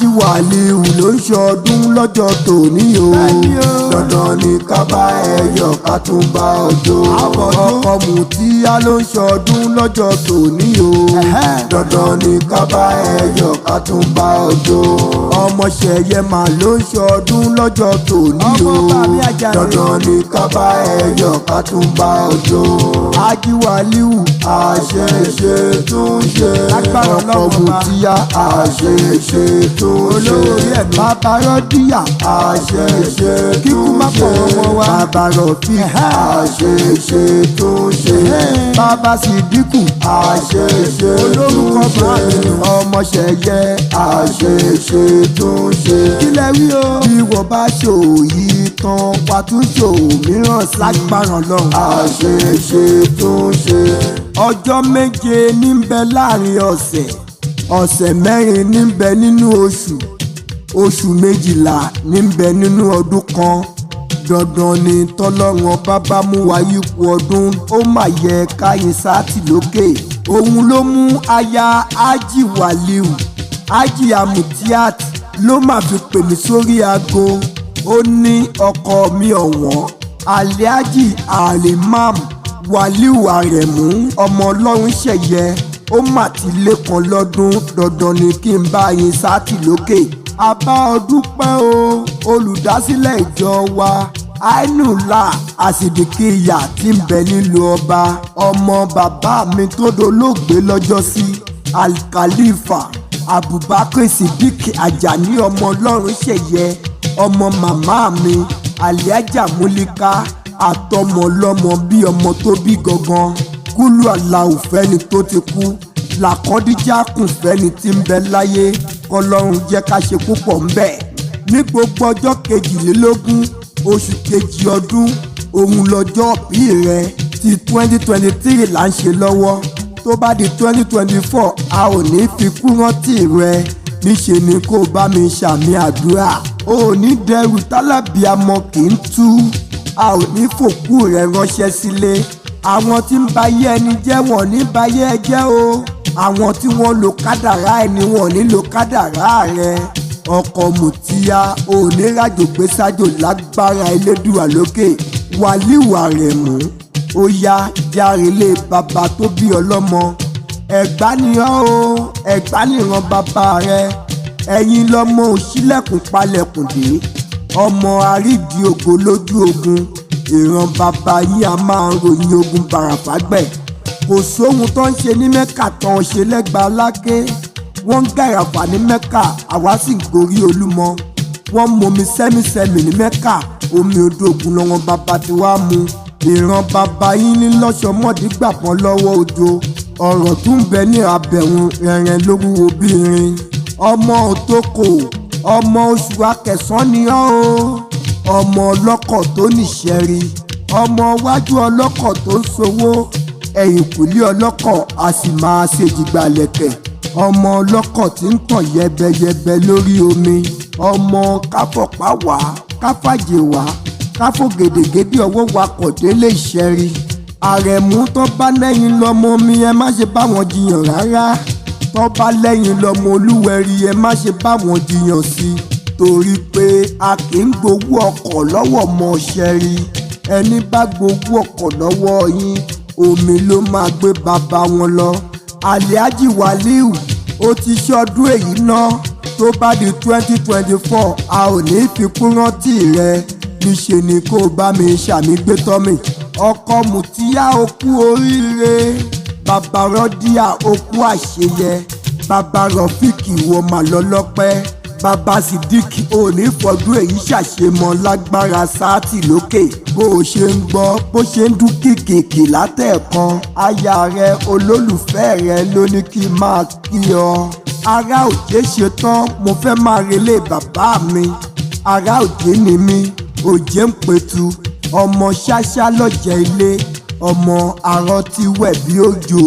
Ajíwàlíù ló ń ṣọdún lọ́jọ́ tòní o. Dandan ni ká bá ẹ yọ̀ ká tún bá ọ jó. Ọkọ Mùtíyá ló ń ṣọdún lọ́jọ́ tòní o. Dandan ni ká bá ẹ yọ̀ ká tún bá ọ jó. Ọmọ Ṣẹ̀yẹ mà ló ń ṣọdún lọ́jọ́ tòní o. Dandan ni ká bá ẹ yọ̀ ká tún bá ọ jó. Ajíwàlíù àṣeṣe tún ṣe. Ọkọ Mùtíyá àṣeṣe tún ṣe. Bàbá Rọ́díyà àṣeṣe tún ṣe. Bàbá Rọ̀fí àṣeṣe tún ṣe. Bàbá Sídíkù àṣeṣe tún ṣe. Ọmọ Ṣẹ̀yẹ àṣeṣe tún ṣe. Kílẹ̀ wí o. Bí wọ́n bá ṣòyí tán wà tún ṣòmíràn sí. Lágbára Ọlọ́run àṣeṣe tún ṣe. Ọjọ́ méje ní ń bẹ láàrin ọ̀sẹ̀ mẹ́rin ní ń bẹ nínú oṣù méjìlá ní ń bẹ nínú ọdún kan. Dandan ni tọ́lọ́run ọba bá mú wa yípo ọdún ó mà yẹ káyin sáàtì lókè. Òun ló mú aya Ajíwàlíù Hajiya Mutiat ló mà fi pè mí sórí aago. Ó ní ọkọ mi ọ̀wọ́n Alhaji Alimam Wàlíù Àrẹ̀mú ọmọ Ọlọ́run Ṣẹ̀yẹ ó mà ti lékan lọ́dún. Dandan ni kí n bá yín sáàtì lókè. Àbá ọdún pẹ́ o olùdásílẹ̀ ìjọ wa Ainula Asidikiya tí ń bẹ nílùú ọba. Ọmọ bàbá mi tó dolóògbé lọ́jọ́sí Al-Khalifa Abubakar Siddiq Ajani ọmọ Ọlọ́run Ṣẹ̀yẹ. Ọmọ màmá mi Alhaja Mulika àtọmọ ọlọ́mọ bí ọmọ tó bí gangan. Kúlù Aláhù fẹ́ni tó ti kú làkọ́díjà kùn fẹ́ni tí ń bẹ láyé. Kọlọ́run jẹ́ ká ṣe púpọ̀ ń bẹ̀. Ní gbogbo ọjọ́ 22 oṣù kejì ọdún òun lọ́jọ́ bí rẹ ti 2023 là ń ṣe lọ́wọ́. Tó bá di 2024 a ò ní fi kú rántí rẹ. Níṣe ni kó bá mi ṣàmì àdúrà. O ò ní dẹrù tálábìàmọ kì í tú. A ò ní fòkú rẹ ránṣẹ́ sílé. Àwọn tí ń bayé ẹni jẹ́ wọ́n ní bayé ẹ jẹ́ o. Àwọn tí wọ́n lo kádàrá ẹni wọ́n ní lo kádàrá rẹ. Ọkọ Mùtíyá onírajò gbé sájò lágbára Elédùà lókè. Wàlíù Àrẹ̀mú ó yá járelé bàbá tó bí ọlọ́mọ. Ẹ̀gbá ni ọ́ o, Ẹ̀gbá nìran bàbá rẹ. Ẹ̀yin lọ́mọ òṣìlẹ̀kùn palẹ̀kùn dé. Ọmọ àrídìí ògo lójú ogun. Ìran bàbá yìí a máa ń ròyìn ogun bàràfàgbẹ̀. Kò sóhun tó ń ṣe ní Mẹ́kà tán ṣe lẹ́gbàá láké. Wọ́n ń gàràfà ní Mẹ́kà àwa sì ń gorí Olúmọ. Wọ́n momi sẹ́mísẹ́mì ní Mẹ́kà omi odò ògùn lọ́wọ́n bàbá tí wàá mu. Ìran bàbá yín ní lọ́sọmọ́dé gbàpọ́n lọ́wọ́ odò. Ọ̀rọ̀ tún ń bẹ ní abẹ̀hùn rẹ̀rẹ̀ lówúwo bí irin. Ọmọ òtókò ọmọ oṣù akẹsàn ni ọ́ o. Ọmọ ọlọ́kọ̀ tó níṣẹ́rí. Ọmọ wájú ọlọ́kọ̀ tó ń sowó. Ẹ̀yìnkùlé ọlọ́kọ̀ a sì máa ṣèjìgbà lẹ̀kẹ̀. Ọmọ ọlọ́kọ̀ tí ń tàn yẹbẹyẹbẹ lórí omi. Ọmọ káfọ̀pá wá káfàjè wá káfò gèdègèdè ọwọ́ wakọ̀ délé Ìṣẹ́rí. Àrẹ̀mú tó bá lẹ́yìn lọ́mọ mi ẹ má ṣe bá wọn jiyàn rárá. Tó bá lẹ́yìn lọ́mọ Olúwẹ̀rí ẹ má ṣe bá wọn jiyàn sí. Torí pé a kì í gbowó ọkọ̀ lọ́wọ́ ọmọ Ìṣẹ́rí. Ẹni bá gbowó ọkọ̀ lọ́wọ́ yín omi ló máa gbé bàbá wọn lọ. Alhaji Wàlíù ó ti ṣọdún èyí ná. Tó bá di 2024 a ò ní fi kú rántí rẹ. Níṣe ni kó bá mi ṣàmì gbé tọ́mì. Ọkọ Mùtíyá ó kú oríire. Bàbá Rọ́díyà ó kú àṣeyẹ. Bàbá Rọ̀fíkì wọ́n mà lọ́lọ́pẹ́. Bàbá Sídíkì ò ní fọdún èyí ṣàṣemọ lágbára sáàtì lókè. Bó o ṣe ń gbọ́ bó ṣe ń dún kìkìkì látẹ̀ẹ̀kan. Aya rẹ olólùfẹ́ rẹ ló ní kí n máa kí ọ. Ará òjé ṣe tán mo fẹ́ máa relé bàbá mi. Ará òjé ni mí òjé ń pẹ̀tù. Ọmọ ṣáṣá lọ́jẹ̀ ilé. Ọmọ arọ tí wẹ̀ bí òjò.